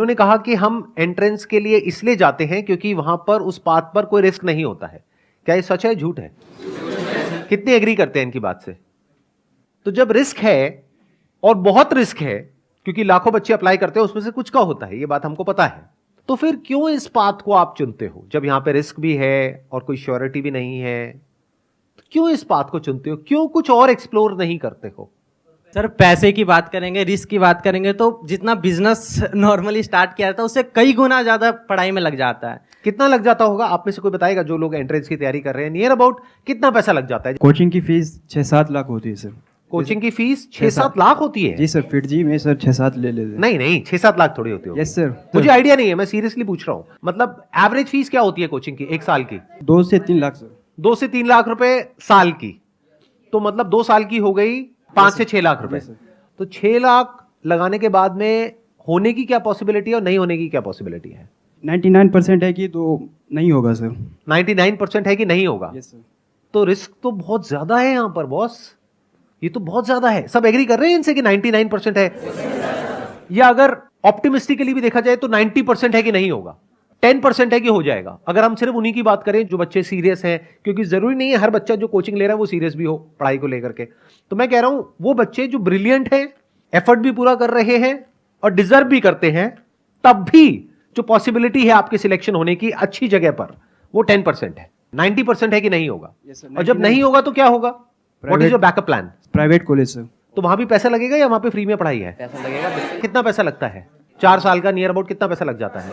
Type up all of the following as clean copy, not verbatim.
उन्होंने कहा कि हम एंट्रेंस के लिए इसलिए जाते हैं क्योंकि वहां पर उस पाथ पर कोई रिस्क नहीं होता है। क्या ये सच है झूठ है? कितने एग्री करते हैं इनकी बात से? तो जब रिस्क है और बहुत रिस्क है, क्योंकि लाखों बच्चे अप्लाई करते हैं, उसमें से कुछ का होता है, ये बात हमको पता है, तो फिर क्यों इस पाथ को आप चुनते हो जब यहां पे रिस्क भी है और कोई श्योरिटी भी नहीं है? तो क्यों इस पाथ को चुनते हो? क्यों कुछ और एक्सप्लोर नहीं करते हो? सर पैसे की बात करेंगे, रिस्क की बात करेंगे, तो जितना बिजनेस नॉर्मली स्टार्ट किया था उससे कई गुना ज्यादा पढ़ाई में लग जाता है। कितना लग जाता होगा? आप में से कोई बताएगा जो लोग एंट्रेंस की तैयारी कर रहे हैं, नियर अबाउट कितना पैसा लग जाता है? कोचिंग की फीस 6-7 लाख होती है सर। कोचिंग की फीस 6-7 लाख होती है? जी सर, फिर जी में सर 6-7 ले लेते हैं। नहीं नहीं, 6-7 लाख थोड़ी होती होगी। Yes sir. मुझे आइडिया नहीं है, मैं सीरियसली पूछ रहा हूं। मतलब एवरेज फीस क्या होती है कोचिंग की एक साल की? 2 से 3 लाख सर। 2 से 3 लाख रुपए साल की, तो मतलब 2 साल की हो गई 5 से 6 लाख रुपए। तो 6 लाख लगाने के बाद में होने की क्या पॉसिबिलिटी है और नहीं होने की क्या पॉसिबिलिटी है? 99% है कि तो नहीं होगा सर। 99% है कि नहीं होगा? Yes sir. तो रिस्क तो बहुत ज्यादा है यहां पर बॉस, ये तो बहुत ज्यादा है। सब एग्री कर रहे हैं इनसे कि 99% है? या अगर ऑप्टिमिस्टिकली भी देखा जाए तो 90% है कि नहीं होगा, 10% है कि हो जाएगा। अगर हम सिर्फ उन्हीं की बात करें जो बच्चे सीरियस हैं, क्योंकि जरूरी नहीं है हर बच्चा जो कोचिंग ले रहा है वो सीरियस भी हो पढ़ाई को लेकर के। तो मैं कह रहा हूं वो बच्चे जो ब्रिलियंट हैं, एफर्ट भी पूरा कर रहे हैं और डिजर्व भी करते हैं, तब भी जो पॉसिबिलिटी है आपके सिलेक्शन होने की अच्छी जगह पर, वो 10% है। 90% है कि नहीं होगा? Yes, sir, और जब नहीं होगा तो क्या होगा? What is your backup plan? Private college sir. तो वहां भी पैसा लगेगा या वहां पे फ्री में पढ़ाई है? पैसा लगेगा। कितना पैसा लगता है? 4 साल का नियर अबाउट कितना पैसा लग जाता है?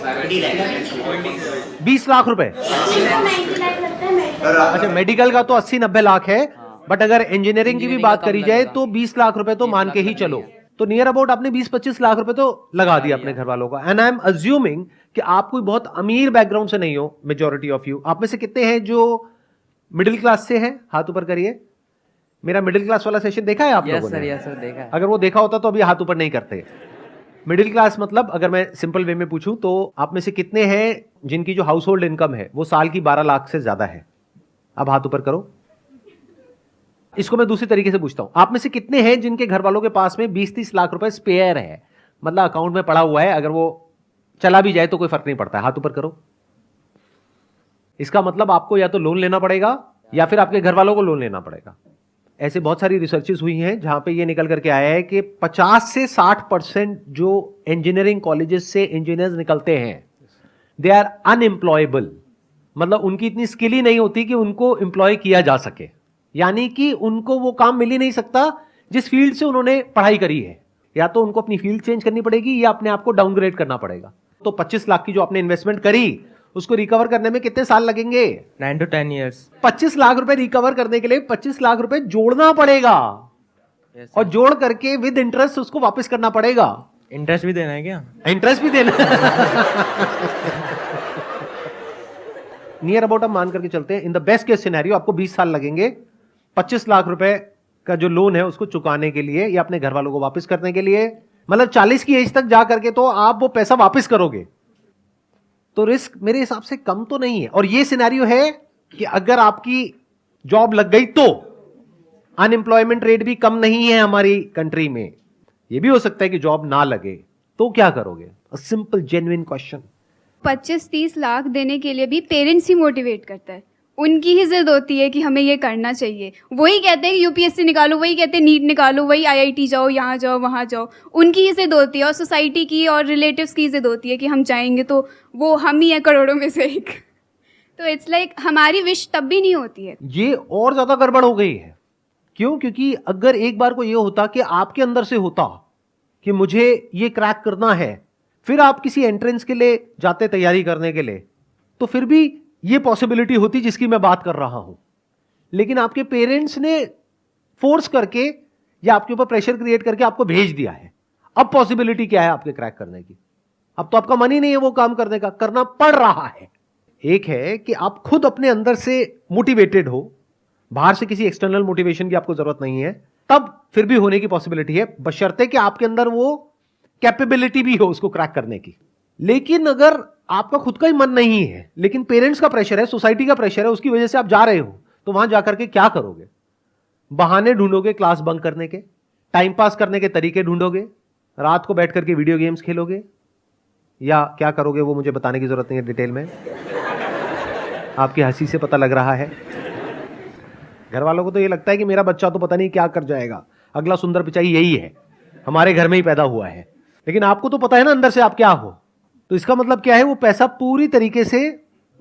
20 लाख रुपए। अच्छा, मेडिकल का तो 80-90 लाख है, बट अगर इंजीनियरिंग की भी बात करी जाए तो 20 लाख रुपए तो मान के ही चलो। तो नियर अबाउट आपने 20-25 लाख रुपए तो लगा दिया अपने घर वालों का। एंड आई एम अज्यूमिंग कि आप कोई बहुत अमीर बैकग्राउंड से नहीं हो, मेजॉरिटी ऑफ यू। आप में से कितने हैं जो मिडिल क्लास से हैं? हाथ ऊपर करिए। मेरा मिडिल क्लास वाला सेशन देखा है आप लोगों ने? यस सर, देखा है। अगर वो देखा होता तो अभी हाथ ऊपर नहीं करते। मिडिल क्लास मतलब अगर मैं सिंपल वे में पूछूं तो आप में से कितने हैं जिनकी जो हाउस होल्ड इनकम है वो साल की 12 लाख से ज्यादा है? अब हाथ ऊपर करो। इसको मैं दूसरी तरीके से पूछता हूं, आप में से कितने हैं जिनके घर वालों के पास में 20-30 लाख रुपए स्पेयर है, मतलब अकाउंट में पड़ा हुआ है, अगर वो चला भी जाए तो कोई फर्क नहीं पड़ता है? हाथ ऊपर करो। इसका मतलब आपको या तो लोन लेना पड़ेगा या फिर आपके घर वालों को लोन लेना पड़ेगा। ऐसे बहुत सारी रिसर्चेस हुई हैं जहां पे ये निकल करके आया है कि 50 से 60% जो इंजीनियरिंग कॉलेजेस से इंजीनियर्स निकलते हैं, दे आर अनएम्प्लॉयबल। मतलब उनकी इतनी स्किल ही नहीं होती कि उनको एम्प्लॉय किया जा सके, यानी कि उनको वो काम मिल ही नहीं सकता जिस फील्ड से उन्होंने पढ़ाई करी है। या तो उनको अपनी फील्ड चेंज करनी पड़ेगी या अपने आप को डाउनग्रेड करना पड़ेगा। तो 25 लाख की जो आपने इन्वेस्टमेंट करी उसको रिकवर करने में कितने साल लगेंगे? 9 to 10 years। 25 लाख रुपए रिकवर करने के लिए 25 लाख रुपए जोड़ना पड़ेगा। yes, और जोड़ करके विद इंटरेस्ट उसको वापस करना पड़ेगा। इंटरेस्ट भी देना है क्या? इंटरेस्ट भी देना। नियर अबाउट हम मान करके चलते हैं, in the best case scenario आपको 20 साल लगेंगे 25 लाख रुपए का जो लोन है उसको चुकाने के लिए या अपने घर वालों को वापस करने के लिए। मतलब 40 की एज तक जा करके तो आप वो पैसा वापस करोगे। तो रिस्क मेरे हिसाब से कम तो नहीं है। और ये सिनेरियो है कि अगर आपकी जॉब लग गई तो अनएम्प्लॉयमेंट रेट भी कम नहीं है हमारी कंट्री में। ये भी हो सकता है कि जॉब ना लगे, तो क्या करोगे? Simple genuine question. 25-30 लाख देने के लिए भी पेरेंट्स ही मोटिवेट करता है, उनकी ही जिद होती है कि हमें ये करना चाहिए। वही कहते हैं कि यूपीएससी निकालो, वही कहते हैं नीट निकालो, वही आईआईटी जाओ, यहाँ जाओ, वहाँ जाओ। उनकी ही जिद होती है और सोसाइटी की और रिलेटिव्स की जिद होती है कि हम जाएंगे तो वो हम ही हैं करोड़ों में से एक। तो इट्स लाइक हमारी विश तब भी नहीं होती है। ये और ज्यादा गड़बड़ हो गई है। क्यों? क्योंकि अगर एक बार को ये होता कि आपके अंदर से होता कि मुझे ये क्रैक करना है, फिर आप किसी एंट्रेंस के लिए जाते तैयारी करने के लिए, तो फिर भी ये पॉसिबिलिटी होती जिसकी मैं बात कर रहा हूं। लेकिन आपके पेरेंट्स ने फोर्स करके या आपके ऊपर प्रेशर क्रिएट करके आपको भेज दिया है। अब पॉसिबिलिटी क्या है आपके क्रैक करने की? अब तो आपका मन ही नहीं है वो काम करने का, करना पड़ रहा है। एक है कि आप खुद अपने अंदर से मोटिवेटेड हो, बाहर से किसी एक्सटर्नल मोटिवेशन की आपको जरूरत नहीं है, तब फिर भी होने की पॉसिबिलिटी है, बशर्ते कि आपके अंदर वो कैपेबिलिटी भी हो उसको क्रैक करने की। लेकिन अगर आपका खुद का ही मन नहीं है, लेकिन पेरेंट्स का प्रेशर है, सोसाइटी का प्रेशर है, उसकी वजह से आप जा रहे हो, तो वहां जाकर के क्या करोगे? बहाने ढूंढोगे क्लास बंक करने के, टाइम पास करने के तरीके ढूंढोगे, रात को बैठ करके वीडियो गेम्स खेलोगे, या क्या करोगे वो मुझे बताने की जरूरत नहीं है डिटेल में, आपकी हंसी से पता लग रहा है। घर वालों को तो ये लगता है कि मेरा बच्चा तो पता नहीं क्या कर जाएगा, अगला सुंदर पिचाई यही है, हमारे घर में ही पैदा हुआ है। लेकिन आपको तो पता है ना अंदर से आप क्या हो, तो इसका मतलब क्या है, वो पैसा पूरी तरीके से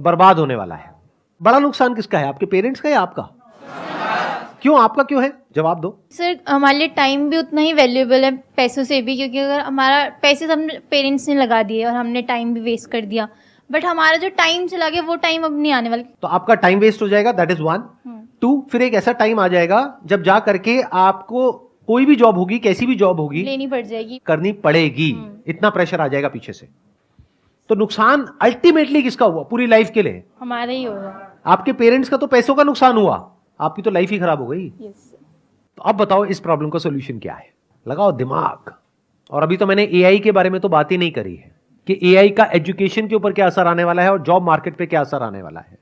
बर्बाद होने वाला है। बड़ा नुकसान किसका है, आपके पेरेंट्स का या आपका? क्यों, आपका क्यों है, जवाब दो। सर हमारे लिए टाइम भी उतना ही वैल्यूएबल है पैसों से भी, क्योंकि अगर हमारा पैसे हमने पेरेंट्स ने लगा दिए और हमने टाइम भी वेस्ट कर दिया, बट हमारा जो टाइम चला गया वो टाइम अब नहीं आने वाला। तो आपका टाइम वेस्ट हो जाएगा, दैट इज 1। 2, फिर एक ऐसा टाइम आ जाएगा जब जा करके आपको कोई भी जॉब होगी, कैसी भी जॉब होगी, लेनी पड़ जाएगी, करनी पड़ेगी, इतना प्रेशर आ जाएगा पीछे से। तो नुकसान अल्टीमेटली किसका हुआ पूरी लाइफ के लिए? हमारा ही होगा। आपके पेरेंट्स का तो पैसों का नुकसान हुआ, आपकी तो लाइफ ही खराब हो गई। यस। तो अब बताओ इस प्रॉब्लम का सोल्यूशन क्या है, लगाओ दिमाग। और अभी तो मैंने एआई के बारे में तो बात ही नहीं करी है कि एआई का एजुकेशन के ऊपर क्या असर आने वाला है और जॉब मार्केट पे क्या असर आने वाला है,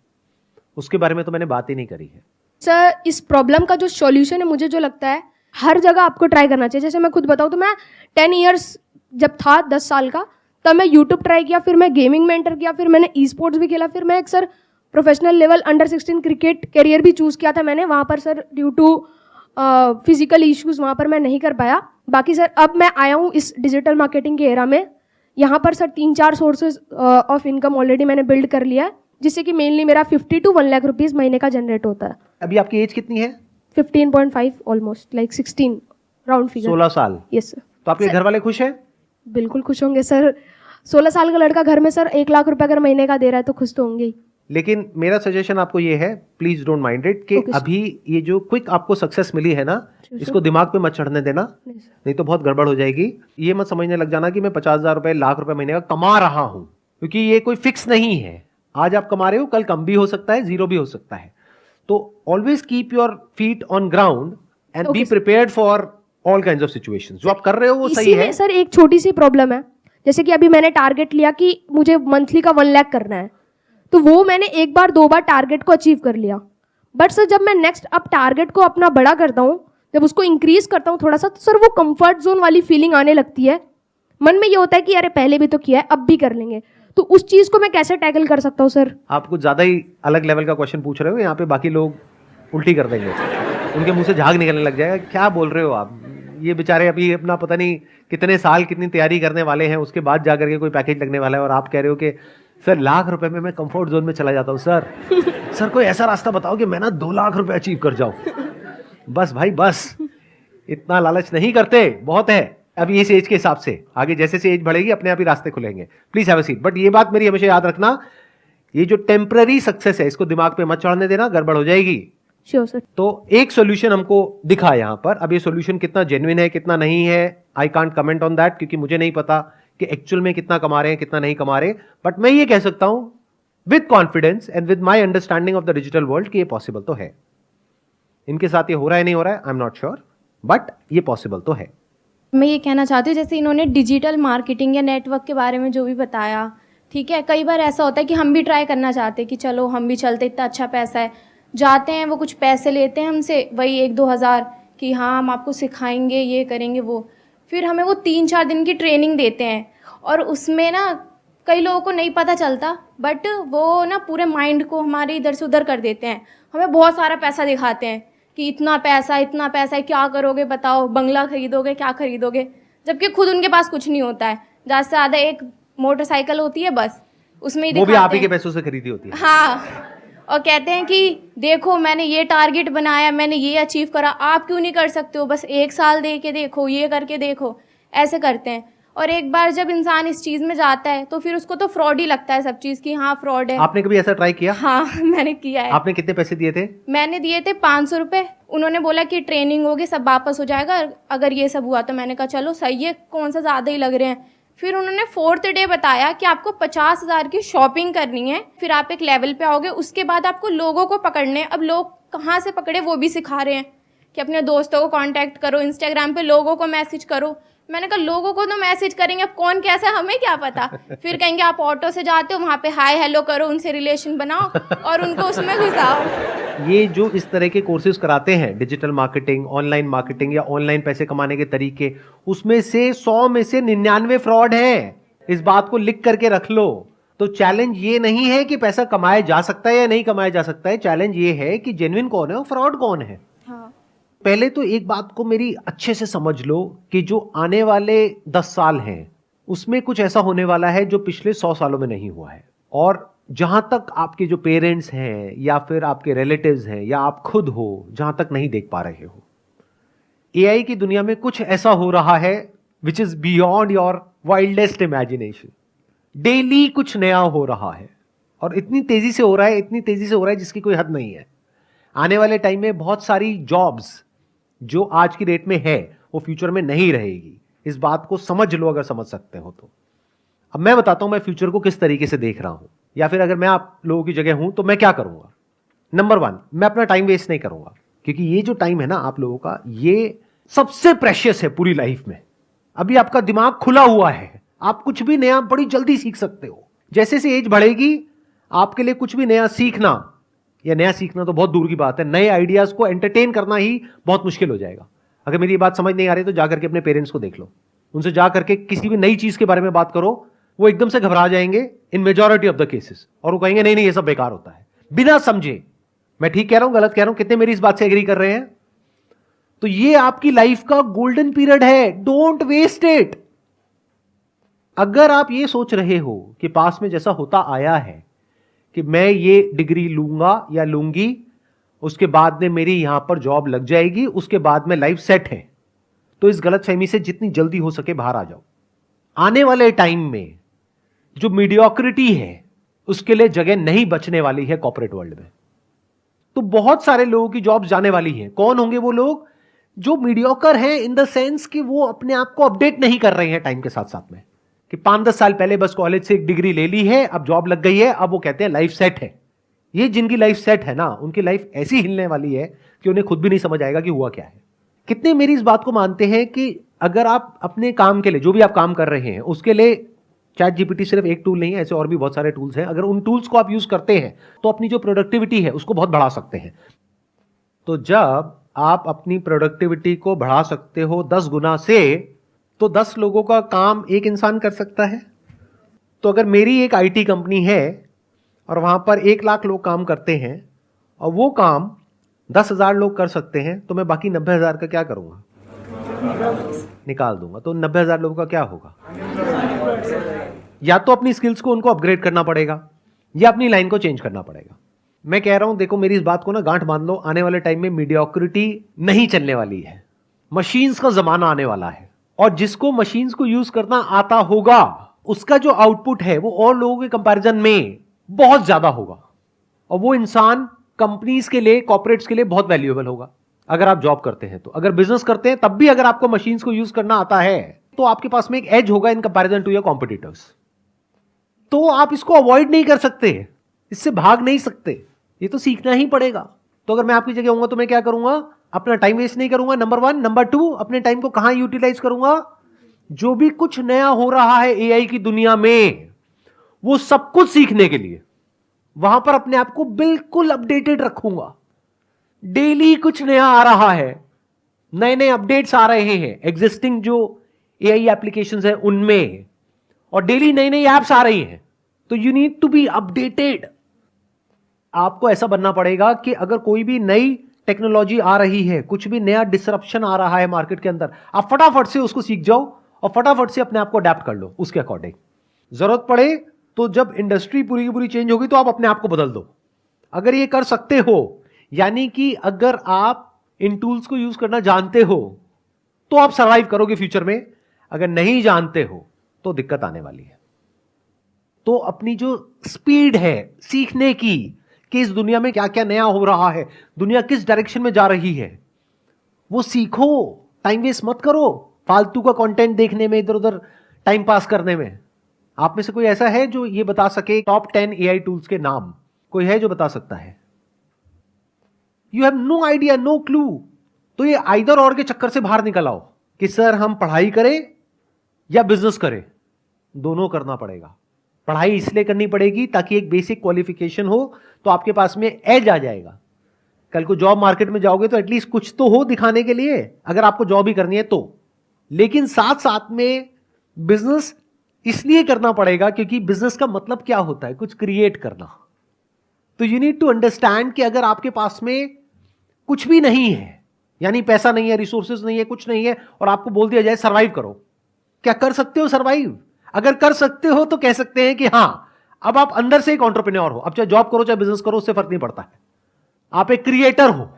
उसके बारे में तो मैंने बात ही नहीं करी है। सर इस प्रॉब्लम का जो सॉल्यूशन है, मुझे जो लगता है हर जगह आपको ट्राई करना चाहिए। जैसे मैं खुद बताऊँ तो मैं 10 ईयर्स जब था, 10 साल का, तब मैं यूट्यूब ट्राई किया, फिर मैं गेमिंग में एंटर किया, फिर मैंने ई स्पोर्ट्स भी खेला, फिर मैं एक sir professional level under 16 cricket career भी चूज़ किया था मैंने। वहाँ पर sir due to physical issues वहाँ पर मैं नहीं कर पाया। बाकी सर अब मैं आया हूँ इस डिजिटल मार्केटिंग के एरा में, यहाँ पर sir 3-4 sources of income already मैंने बिल्ड कर लिया है, जिससे कि मेनली मेरा 50 to 1 लाख रुपीज़ महीने का जनरेट होता है। अभी आपकी एज कितनी है? 15.5 ऑलमोस्ट, लाइक 16 राउंड फिगर। 16 साल। Yes sir. तो आपके घर वाले खुश हैं? बिल्कुल खुश होंगे सर। 16 साल का लड़का घर में सर 1 लाख रुपए अगर महीने का दे रहा है तो खुश तो होंगे ही। लेकिन मेरा सजेशन आपको ये है, प्लीज डोंट माइंड इट, कि अभी ये जो क्विक आपको सक्सेस मिली है ना, इसको दिमाग पे मत चढ़ने देना, नहीं तो बहुत गड़बड़ हो जाएगी। ये मत समझने लग जाना कि मैं 50,000 रुपए, लाख रुपए महीने का कमा रहा हूं, क्योंकि ये कोई फिक्स नहीं है। आज आप कमा रहे हो, कल कम भी हो सकता है, जीरो भी हो सकता है। तो always keep your feet on ground and be prepared for all kinds of situations. जो आप कर रहे हो वो सही है। सर एक छोटी सी प्रॉब्लम है, जैसे कि अभी मैंने टारगेट लिया कि मुझे मंथली का 1 लाख करना है, तो वो मैंने 1 बार 2 बार टारगेट को अचीव कर लिया। बट सर जब मैं नेक्स्ट अब टारगेट को अपना बड़ा करता हूँ, जब उसको इंक्रीज करता हूँ थोड़ा सा, तो सर वो कंफर्ट जोन वाली फीलिंग आने लगती है। मन में ये होता है कि अरे पहले भी तो किया है, अब भी कर लेंगे। तो उस चीज को मैं कैसे टैकल कर सकता हूँ सर? आप कुछ ज्यादा ही अलग लेवल का क्वेश्चन पूछ रहे हो, यहाँ पे बाकी लोग उल्टी कर देंगे, उनके मुंह से झाग निकलने लग जाएगा। क्या बोल रहे हो आप? ये बेचारे अभी अपना पता नहीं कितने साल कितनी तैयारी करने वाले हैं, उसके बाद जाकर के कोई पैकेज लगने वाला है, और आप कह रहे हो कि सर लाख रुपए में मैं कंफर्ट जोन में चला जाता हूँ। सर कोई ऐसा रास्ता बताओ कि मैं ना 2 लाख रुपए अचीव कर जाऊं। बस भाई बस, इतना लालच नहीं करते, बहुत है अभी इस एज के हिसाब से। आगे जैसे से एज बढ़ेगी अपने आप ही रास्ते खुलेंगे। Please have a seat. But ये बात मेरी हमेशा याद रखना, ये जो टेम्पररी सक्सेस है इसको दिमाग पे मत चढ़ने देना, गड़बड़ हो जाएगी। Sure sir. तो एक सॉल्यूशन हमको दिखा यहाँ पर। अब ये सॉल्यूशन कितना जेन्युइन है कितना नहीं है, I can't comment on that, क्योंकि मुझे नहीं पता कि एक्चुअल में कितना कमा रहे हैं कितना नहीं कमा रहे। बट मैं ये कह सकता हूं with confidence and with my understanding of the digital world कि ये पॉसिबल तो है। इनके साथ ये हो रहा है नहीं हो रहा है, आई एम नॉट श्योर, बट ये पॉसिबल तो है। मैं ये कहना चाहती हूँ, जैसे इन्होंने डिजिटल मार्केटिंग या नेटवर्क के बारे में जो भी बताया, ठीक है, कई बार ऐसा होता है कि हम भी ट्राई करना चाहते हैं कि चलो हम भी चलते, इतना अच्छा पैसा है, जाते हैं, वो कुछ पैसे लेते हैं हमसे, वही 1-2 हज़ार कि हाँ हम आपको सिखाएंगे, ये करेंगे वो, फिर हमें वो 3-4 दिन की ट्रेनिंग देते हैं, और उसमें ना कई लोगों को नहीं पता चलता, बट वो ना पूरे माइंड को हमारे इधर से उधर कर देते हैं। हमें बहुत सारा पैसा दिखाते हैं कि इतना पैसा है, क्या करोगे बताओ, बंगला खरीदोगे, क्या खरीदोगे, जबकि खुद उनके पास कुछ नहीं होता है। ज़्यादा से ज़्यादा एक मोटरसाइकिल होती है बस, उसमें ही वो भी आप ही दिखाते के पैसों से खरीदी होती है। हाँ, और कहते हैं कि देखो मैंने ये टारगेट बनाया, मैंने ये अचीव करा, आप क्यों नहीं कर सकते हो, बस 1 साल दे के देखो, ये करके देखो, ऐसे करते हैं। और एक बार जब इंसान इस चीज़ में जाता है तो फिर उसको तो फ्रॉड ही लगता है सब चीज़ की, हाँ फ्रॉड है। आपने कभी ऐसा ट्राई किया? हाँ मैंने किया है। आपने कितने पैसे दिए थे? मैंने दिए थे 500 रुपये। उन्होंने बोला कि ट्रेनिंग होगी, सब वापस हो जाएगा अगर ये सब हुआ, तो मैंने कहा चलो सही है, कौन सा ज़्यादा ही लग रहे हैं। फिर उन्होंने 4th डे बताया कि आपको 50,000 की शॉपिंग करनी है, फिर आप एक लेवल पे आओगे, उसके बाद आपको लोगों को पकड़ने। अब लोग कहाँ से पकड़े वो भी सिखा रहे हैं कि अपने दोस्तों को कांटेक्ट करो, इंस्टाग्राम पे लोगों को मैसेज करो। मैंने कहा लोगों को तो मैसेज करेंगे, अब कौन कैसा है हमें क्या पता। फिर कहेंगे आप ऑटो से जाते हो, वहाँ पे हाय हेलो करो, उनसे रिलेशन बनाओ और उनको उसमें घुसाओ। ये जो इस तरह के कोर्सेज कराते हैं, डिजिटल मार्केटिंग, ऑनलाइन मार्केटिंग या ऑनलाइन पैसे कमाने के तरीके, उसमें से 100 में से 99 फ्रॉड है। इस बात को लिख करके रख लो। तो चैलेंज ये नहीं है कि पैसा कमाया जा सकता है या नहीं कमाया जा सकता है, चैलेंज ये है कि जेन्युइन कौन है और फ्रॉड कौन है। हाँ। पहले तो एक बात को मेरी अच्छे से समझ लो कि जो आने वाले 10 साल हैं उसमें कुछ ऐसा होने वाला है जो पिछले 100 सालों में नहीं हुआ है। और जहां तक आपके जो पेरेंट्स हैं या फिर आपके रिलेटिव्स हैं या आप खुद हो, जहां तक नहीं देख पा रहे हो, एआई की दुनिया में कुछ ऐसा हो रहा है which is beyond your wildest imagination. Daily कुछ नया हो रहा है और इतनी तेजी से हो रहा है, इतनी तेजी से हो रहा है जिसकी कोई हद नहीं है। आने वाले टाइम में बहुत सारी जॉब्स जो आज की डेट में है वो फ्यूचर में नहीं रहेगी। इस बात को समझ लो अगर समझ सकते हो तो। अब मैं बताता हूं मैं फ्यूचर को किस तरीके से देख रहा हूं, या फिर अगर मैं आप लोगों की जगह हूं तो मैं क्या करूंगा। नंबर 1, मैं अपना टाइम वेस्ट नहीं करूंगा, क्योंकि ये जो टाइम है ना आप लोगों का, ये सबसे प्रेशियस है पूरी लाइफ में। अभी आपका दिमाग खुला हुआ है, आप कुछ भी नया बड़ी जल्दी सीख सकते हो। जैसे से एज बढ़ेगी आपके लिए कुछ भी नया सीखना, या नया सीखना तो बहुत दूर की बात है, नए आइडियाज को एंटरटेन करना ही बहुत मुश्किल हो जाएगा। अगर मेरी बात समझ नहीं आ रही तो जाकर के अपने पेरेंट्स को देख लो, उनसे जाकर के किसी भी नई चीज के बारे में बात करो, वो एकदम से घबरा जाएंगे इन मेजॉरिटी ऑफ द केसेस, और वो कहेंगे नहीं नहीं ये सब बेकार होता है, बिना समझे। मैं ठीक कह रहा हूं गलत कह रहा हूं, कितने मेरी इस बात से एग्री कर रहे हैं? तो ये आपकी लाइफ का गोल्डन पीरियड है, डोंट वेस्ट इट। अगर आप ये सोच रहे हो कि पास में जैसा होता आया है कि मैं ये डिग्री लूंगा या लूंगी, उसके बाद में मेरी यहां पर जॉब लग जाएगी, उसके बाद में लाइफ सेट है, तो इस गलतफहमी से जितनी जल्दी हो सके बाहर आ जाओ। आने वाले टाइम में जो मीडियोक्रिटी है उसके लिए जगह नहीं बचने वाली है कॉर्पोरेट वर्ल्ड में। तो बहुत सारे लोगों की जॉब जाने वाली है। कौन होंगे वो लोग? जो मीडियोकर हैं इन द सेंस कि वो अपने आप को अपडेट नहीं कर रहे हैं टाइम के साथ साथ में, कि 5-10 साल पहले बस कॉलेज से एक डिग्री ले ली है, अब जॉब लग गई है, अब वो कहते हैं लाइफ सेट है। ये जिनकी लाइफ सेट है ना, उनकी लाइफ ऐसी हिलने वाली है कि उन्हें खुद भी नहीं समझ आएगा कि हुआ क्या है। कितने मेरी इस बात को मानते हैं कि अगर आप अपने काम के लिए, जो भी आप काम कर रहे हैं उसके लिए, चैट जीपीटी सिर्फ एक टूल नहीं है, ऐसे और भी बहुत सारे टूल्स हैं, अगर उन टूल्स को आप यूज करते हैं तो अपनी जो प्रोडक्टिविटी है उसको बहुत बढ़ा सकते हैं। तो जब आप अपनी प्रोडक्टिविटी को बढ़ा सकते हो 10 गुना से, तो 10 लोगों का काम एक इंसान कर सकता है। तो अगर मेरी एक आईटी कंपनी है और वहां पर 1 लाख लोग काम करते हैं और वो काम 10,000 लोग कर सकते हैं, तो मैं बाकी 90,000 का क्या करूंगा? निकाल दूंगा। तो 90,000 लोगों का क्या होगा? या तो अपनी स्किल्स को उनको अपग्रेड करना पड़ेगा या अपनी लाइन को चेंज करना पड़ेगा। मैं कह रहा हूं, देखो मेरी इस बात को ना गांठ बांध लो, आने वाले टाइम में मीडियोक्रिटी नहीं चलने वाली है, मशीन्स का जमाना आने वाला है, और जिसको मशीन्स को यूज करना आता होगा उसका जो आउटपुट है वो और लोगों के कंपैरिजन में बहुत ज्यादा होगा, और वो इंसान कंपनीज के लिए, कॉर्पोरेट्स के लिए बहुत वैल्यूएबल होगा। अगर आप जॉब करते हैं तो, अगर बिजनेस करते हैं तब भी अगर आपको मशीन्स को यूज करना आता है तो आपके पास में एक एज होगा in comparison to your competitors. तो आप इसको अवॉइड नहीं कर सकते, इससे भाग नहीं सकते, ये तो सीखना ही पड़ेगा। तो अगर मैं आपकी जगह होऊंगा तो मैं क्या करूंगा? अपना टाइम वेस्ट नहीं करूंगा, नंबर 1। नंबर 2, अपने टाइम को कहां यूटिलाइज करूंगा? जो भी कुछ नया हो रहा है एआई की दुनिया में, वो सब कुछ सीखने के लिए वहां पर अपने आप को बिल्कुल अपडेटेड रखूंगा। डेली कुछ नया आ रहा है, नए नए अपडेट्स आ रहे हैं एग्जिस्टिंग जो एआई एप्लीकेशंस है उनमें, और डेली नई नई एप्स आ रही हैं। तो you need to be updated. आपको ऐसा बनना पड़ेगा कि अगर कोई भी नई टेक्नोलॉजी आ रही है, कुछ भी नया डिसरप्शन आ रहा है मार्केट के अंदर, आप फटाफट से उसको सीख जाओ और फटाफट से अपने आप को अडेप्ट कर लो उसके अकॉर्डिंग। जरूरत पड़े तो जब इंडस्ट्री पूरी की पूरी चेंज होगी तो आप अपने आप को बदल दो। अगर ये कर सकते हो, यानी कि अगर आप इन टूल्स को यूज करना जानते हो तो आप सर्वाइव करोगे फ्यूचर में। अगर नहीं जानते हो तो दिक्कत आने वाली है। तो अपनी जो स्पीड है सीखने की कि इस दुनिया में क्या क्या नया हो रहा है, दुनिया किस डायरेक्शन में जा रही है, वो सीखो। टाइम वेस्ट मत करो फालतू का कंटेंट देखने में, इधर उधर टाइम पास करने में। आप में से कोई ऐसा है जो ये बता सके टॉप 10 एआई टूल्स के नाम? कोई है जो बता सकता है? You have no idea, no clue. तो ये आइदर और के चक्कर से बाहर निकल आओ कि सर हम पढ़ाई करें या बिजनेस करें। दोनों करना पड़ेगा। पढ़ाई इसलिए करनी पड़ेगी ताकि एक बेसिक क्वालिफिकेशन हो, तो आपके पास में एज आ जाएगा। कल को जॉब मार्केट में जाओगे तो एटलीस्ट कुछ तो हो दिखाने के लिए, अगर आपको जॉब ही करनी है तो। लेकिन साथ साथ में बिजनेस इसलिए करना पड़ेगा क्योंकि बिजनेस का मतलब क्या होता है? कुछ क्रिएट करना। तो यू नीड टू अंडरस्टैंड कि अगर आपके पास में कुछ भी नहीं है, यानी पैसा नहीं है, रिसोर्सेज नहीं है, कुछ नहीं है, और आपको बोल दिया जाए सर्वाइव करो, क्या कर सकते हो सर्वाइव? अगर कर सकते हो तो कह सकते हैं कि हां, अब आप अंदर से एक एंटरप्रेन्योर हो। अब चाहे जॉब करो चाहे बिजनेस करो, उससे फर्क नहीं पड़ता है, आप एक क्रिएटर हो।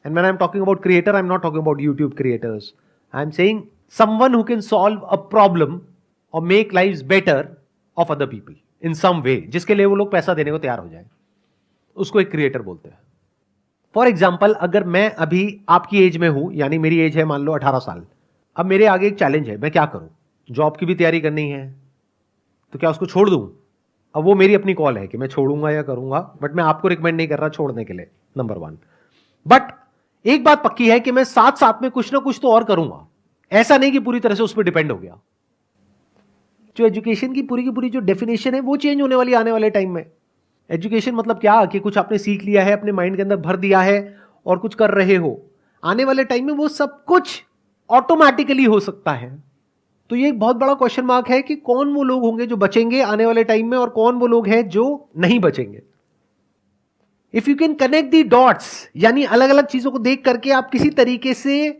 And when I am talking about creator, I am not talking about YouTube creators, I am saying someone who can solve a problem और make lives better off other people in some way, जिसके लिए वो लोग पैसा देने को तैयार हो जाए, उसको एक क्रिएटर बोलते हैं। फॉर एग्जाम्पल, अगर मैं अभी आपकी एज में हूं, यानी मेरी एज है मान लो 18 साल, अब मेरे आगे एक चैलेंज है, मैं क्या करूं? जॉब की भी तैयारी करनी है, तो क्या उसको छोड़ दूं? अब वो मेरी अपनी कॉल है कि मैं छोड़ूंगा या करूंगा, बट मैं आपको रिकमेंड नहीं कर रहा छोड़ने के लिए, नंबर 1। बट एक बात पक्की है कि मैं साथ साथ में कुछ ना कुछ तो और करूंगा, ऐसा नहीं कि पूरी तरह से उस पर डिपेंड हो गया। जो एजुकेशन की पूरी जो डेफिनेशन है वो चेंज होने वाली आने वाले टाइम में। एजुकेशन मतलब क्या कि कुछ आपने सीख लिया है, अपने माइंड के अंदर भर दिया है और कुछ कर रहे हो, आने वाले टाइम में वो सब कुछ ऑटोमेटिकली हो सकता है। तो ये एक बहुत बड़ा क्वेश्चन मार्क है कि कौन वो लोग होंगे जो बचेंगे आने वाले टाइम में और कौन वो लोग हैं जो नहीं बचेंगे। If you can connect the dots, यानी अलग अलग चीजों को देख करके आप किसी तरीके से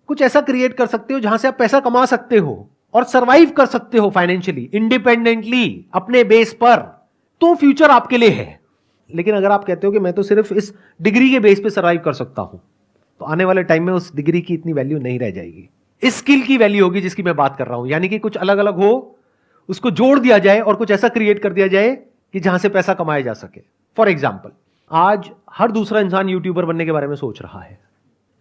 कुछ ऐसा क्रिएट कर सकते हो जहां से आप पैसा कमा सकते हो और सरवाइव कर सकते हो फाइनेंशियली, इंडिपेंडेंटली, अपने बेस पर, तो फ्यूचर आपके लिए है। लेकिन अगर आप कहते हो कि मैं तो सिर्फ इस डिग्री के बेस पे सरवाइव कर सकता हूं, तो आने वाले टाइम में उस डिग्री की इतनी वैल्यू नहीं रह जाएगी। इस स्किल की वैल्यू होगी जिसकी मैं बात कर रहा हूं, यानी कि कुछ अलग अलग हो, उसको जोड़ दिया जाए और कुछ ऐसा क्रिएट कर दिया जाए कि जहां से पैसा कमाया जा सके। फॉर एग्जाम्पल, आज हर दूसरा इंसान यूट्यूबर बनने के बारे में सोच रहा है।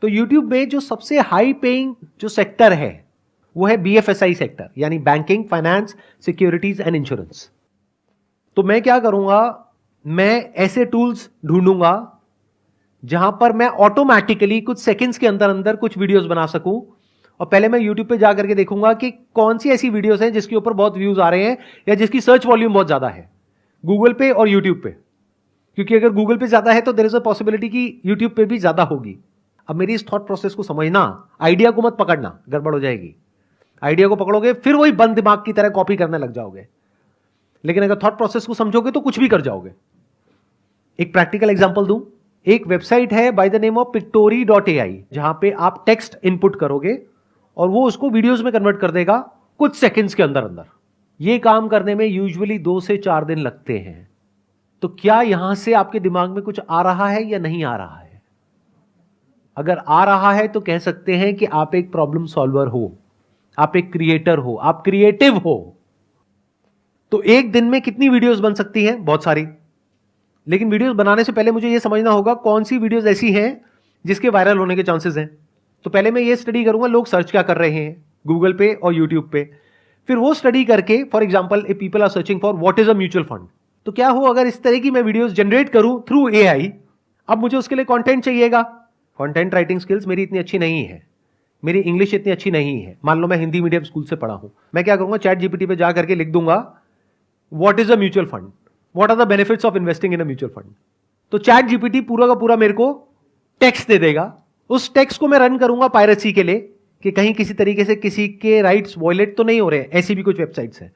तो यूट्यूब में जो सबसे हाई पेइंग जो सेक्टर है वो है BFSI सेक्टर, यानी banking, finance, securities and insurance. तो मैं क्या करूंगा, मैं ऐसे टूल्स ढूंढूंगा जहां पर मैं ऑटोमेटिकली कुछ सेकंड्स के अंदर अंदर कुछ वीडियोस बना सकूं। और पहले मैं यूट्यूब पे जाकर के देखूंगा कि कौन सी ऐसी वीडियोस हैं जिसके ऊपर बहुत व्यूज आ रहे हैं या जिसकी सर्च वॉल्यूम बहुत ज्यादा है, गूगल पे और यूट्यूब पे। क्योंकि अगर गूगल पे ज्यादा है तो देयर इज अ पॉसिबिलिटी कि यूट्यूब पे भी ज्यादा होगी। अब मेरी इस थॉट प्रोसेस को समझना, आइडिया को मत पकड़ना, गड़बड़ हो जाएगी। आइडिया को पकड़ोगे फिर वही बंद दिमाग की तरह कॉपी करने लग जाओगे, लेकिन अगर थॉट प्रोसेस को समझोगे तो कुछ भी कर जाओगे। एक प्रैक्टिकल एग्जांपल दूं, एक वेबसाइट है by the name of pictory.ai, जहां पे आप टेक्स्ट इनपुट करोगे और वो उसको वीडियोस में कन्वर्ट कर देगा कुछ सेकंड्स के अंदर अंदर। ये काम करने में यूजुअली 2 से 4 दिन लगते हैं। तो क्या यहां से आपके दिमाग में कुछ आ रहा है या नहीं आ रहा है? अगर आ रहा है तो कह सकते हैं कि आप एक प्रॉब्लम सॉल्वर हो, आप एक क्रिएटर हो, आप क्रिएटिव हो। तो एक दिन में कितनी वीडियोस बन सकती हैं? बहुत सारी। लेकिन वीडियोस बनाने से पहले मुझे यह समझना होगा कौन सी वीडियोस ऐसी हैं जिसके वायरल होने के चांसेस हैं। तो पहले मैं ये स्टडी करूंगा लोग सर्च क्या कर रहे हैं गूगल पे और यूट्यूब पे। फिर वो स्टडी करके, for example if people are searching for what is a mutual fund, तो क्या हो अगर इस तरह की मैं वीडियोस जनरेट करूं थ्रू AI। अब मुझे उसके लिए कंटेंट चाहिएगा। कंटेंट राइटिंग स्किल्स मेरी इतनी अच्छी नहीं है, मेरी इंग्लिश इतनी अच्छी नहीं है। मान लो मैं हिंदी मीडियम स्कूल से पढ़ा हूं, मैं क्या करूंगा, चैट GPT पे जा करके लिख दूंगा what is a mutual fund, what are the benefits of investing in a mutual fund. तो चैट GPT पूरा का पूरा मेरे को टेक्स्ट दे देगा। उस टेक्स्ट को मैं रन करूंगा पायरेसी के लिए कि कहीं किसी तरीके से किसी के राइट्स वॉयलेट तो नहीं हो रहे हैं। ऐसी भी कुछ वेबसाइट्स हैं।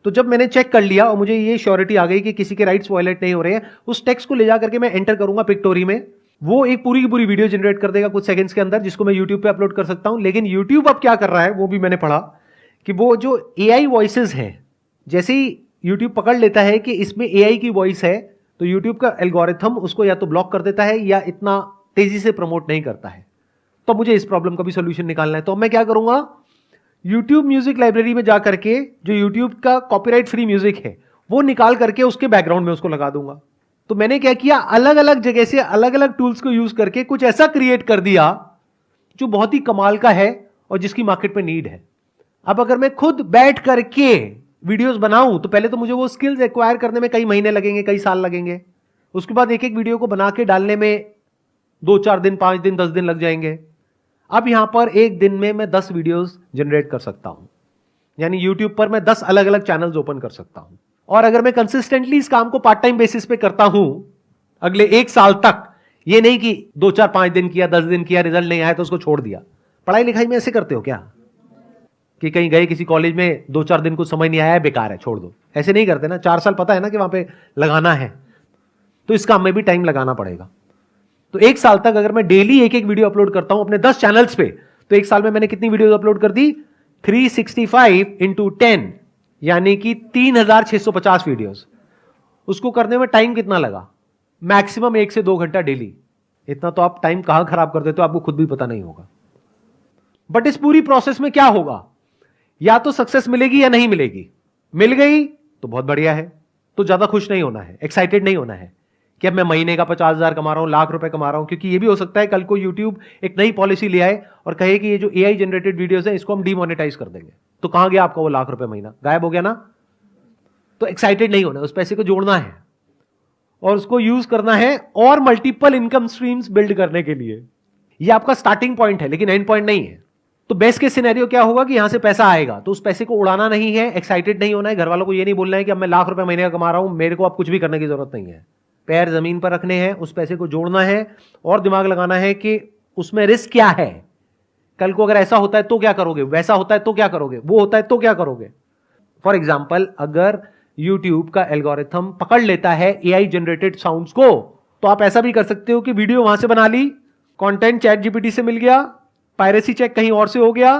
तो जब मैंने चेक कर लिया और मुझे ये श्योरिटी आ गई कि किसी के राइट्स वॉयलेट नहीं हो रहे हैं, उस टेक्स्ट को ले जा करके मैं एंटर करूंगा पिक्टोरी में, वो एक पूरी की पूरी वीडियो जनरेट कर देगा कुछ सेकंड्स के अंदर, जिसको मैं यूट्यूब पे अपलोड कर सकता हूं। लेकिन यूट्यूब अब क्या कर रहा है वो भी मैंने पढ़ा कि वो जो AI वॉइसेस हैं, जैसे ही यूट्यूब पकड़ लेता है कि इसमें AI की वॉइस है, तो यूट्यूब का एल्गोरिथम उसको या तो ब्लॉक कर देता है या इतना तेजी से प्रमोट नहीं करता है। तो मुझे इस प्रॉब्लम का भी सोल्यूशन निकालना है। तो मैं क्या करूंगा, यूट्यूब म्यूजिक लाइब्रेरी में जा करके जो यूट्यूब का कॉपीराइट फ्री म्यूजिक है वो निकाल करके उसके बैकग्राउंड में उसको लगा दूंगा। तो मैंने क्या किया, अलग अलग जगह से अलग अलग टूल्स को यूज करके कुछ ऐसा क्रिएट कर दिया जो बहुत ही कमाल का है और जिसकी मार्केट में नीड है। अब अगर मैं खुद बैठ करके वीडियोस बनाऊं तो पहले तो मुझे वो स्किल्स एक्वायर करने में कई महीने लगेंगे, कई साल लगेंगे। उसके बाद एक एक वीडियो को बना के डालने में 2-4 दिन, 5 दिन, 10 दिन लग जाएंगे। अब यहां पर एक दिन में मैं 10 वीडियोस जनरेट कर सकता हूं, यानी यूट्यूब पर मैं 10 अलग अलग चैनल्स ओपन कर सकता हूं। और अगर मैं कंसिस्टेंटली इस काम को पार्ट टाइम बेसिस पे करता हूं अगले 1 साल तक, ये नहीं कि 2-4-5 दिन किया, 10 दिन किया, रिजल्ट नहीं आया तो उसको छोड़ दिया। पढ़ाई लिखाई में ऐसे करते हो क्या? कि कहीं गए किसी कॉलेज में 2-4 दिन कुछ समझ नहीं आया है, बेकार है, छोड़ दो। ऐसे नहीं करते ना, 4 साल पता है ना कि वहां पे लगाना है, तो इस काम में भी टाइम लगाना पड़ेगा। तो 1 साल तक अगर मैं डेली एक वीडियो अपलोड करता हूं अपने 10 चैनल्स पे, तो 1 साल में मैंने कितनी वीडियो अपलोड कर दी? 365 इंटू 10, यानी कि 3650 वीडियोस। उसको करने में टाइम कितना लगा? मैक्सिमम 1 से 2 घंटा डेली। इतना तो आप टाइम कहां खराब कर देते हो आपको खुद भी पता नहीं होगा। बट इस पूरी प्रोसेस में क्या होगा? या तो सक्सेस मिलेगी या नहीं मिलेगी। मिल गई तो बहुत बढ़िया है, तो ज्यादा खुश नहीं होना है, एक्साइटेड नहीं होना है कि अब मैं महीने का 50,000 कमा रहा हूं, लाख रुपए कमा रहा हूं, क्योंकि ये भी हो सकता है कल को यूट्यूब एक नई पॉलिसी ले आए और कहे कि ये जो एआई जनरेटेड वीडियोस है इसको हम डीमोनेटाइज कर देंगे, तो कहां गया आपका वो लाख रुपए महीना? गायब हो गया ना। तो एक्साइटेड नहीं होना, उस पैसे को जोड़ना है और उसको यूज करना है और मल्टीपल इनकम स्ट्रीम्स बिल्ड करने के लिए। ये आपका स्टार्टिंग पॉइंट है, लेकिन एंड पॉइंट नहीं है। तो बेस्ट केस सिनेरियो क्या होगा कि यहां से पैसा आएगा, तो उस पैसे को उड़ाना नहीं है, एक्साइटेड नहीं होना है, घर वालों को ये नहीं बोलना है कि अब मैं लाख रुपए महीने का कमा रहा हूं, मेरे को अब कुछ भी करने की जरूरत नहीं है। पैर जमीन पर रखने हैं, उस पैसे को जोड़ना है और दिमाग लगाना है कि उसमें रिस्क क्या है। कल को अगर ऐसा होता है तो क्या करोगे, वैसा होता है तो क्या करोगे, वो होता है तो क्या करोगे। फॉर एग्जाम्पल, अगर यूट्यूब का एल्गोरिथम पकड़ लेता है एआई जनरेटेड साउंड्स को, तो आप ऐसा भी कर सकते हो कि वीडियो वहां से बना ली, कंटेंट चैट जीपीटी से मिल गया, पायरेसी चेक कहीं और से हो गया,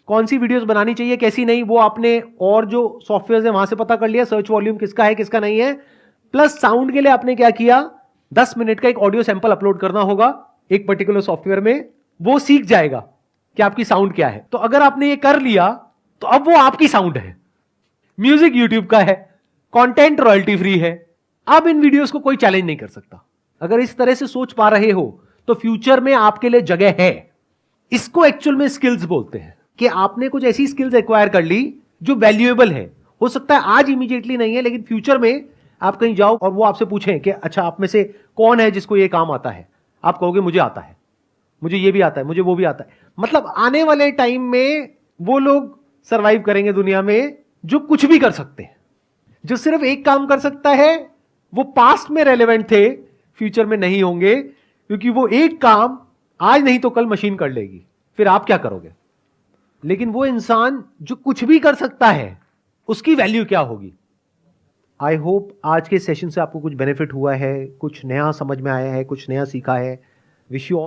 कौन सी वीडियोस बनानी चाहिए कैसी नहीं वो आपने और जो सॉफ्टवेयर है वहां से पता कर लिया, सर्च वॉल्यूम किसका है किसका नहीं है। प्लस साउंड के लिए आपने क्या किया, 10 मिनट का एक ऑडियो सैंपल अपलोड करना होगा एक पर्टिकुलर सॉफ्टवेयर में, वो सीख जाएगा कि आपकी साउंड क्या है। तो अगर आपने ये कर लिया तो अब वो आपकी साउंड है, म्यूजिक यूट्यूब का है, कंटेंट रॉयल्टी फ्री है, अब इन वीडियोस को कोई चैलेंज नहीं कर सकता। अगर इस तरह से सोच पा रहे हो तो फ्यूचर में आपके लिए जगह है। इसको एक्चुअल में स्किल्स बोलते हैं कि आपने कुछ ऐसी स्किल्स एक्वायर कर ली जो वैल्यूएबल है। हो सकता है आज इमीडिएटली नहीं है, लेकिन फ्यूचर में आप कहीं जाओ और वो आपसे पूछें कि अच्छा आप में से कौन है जिसको ये काम आता है, आप कहोगे मुझे आता है, मुझे ये भी आता है, मुझे वो भी आता है। मतलब आने वाले टाइम में वो लोग सरवाइव करेंगे दुनिया में जो कुछ भी कर सकते हैं। जो सिर्फ एक काम कर सकता है वो पास्ट में रेलेवेंट थे, फ्यूचर में नहीं होंगे, क्योंकि वो एक काम आज नहीं तो कल मशीन कर लेगी, फिर आप क्या करोगे। लेकिन वो इंसान जो कुछ भी कर सकता है उसकी वैल्यू क्या होगी। आई होप आज के सेशन से आपको कुछ बेनिफिट हुआ है, कुछ नया समझ में आया है, कुछ नया सीखा है। Wish you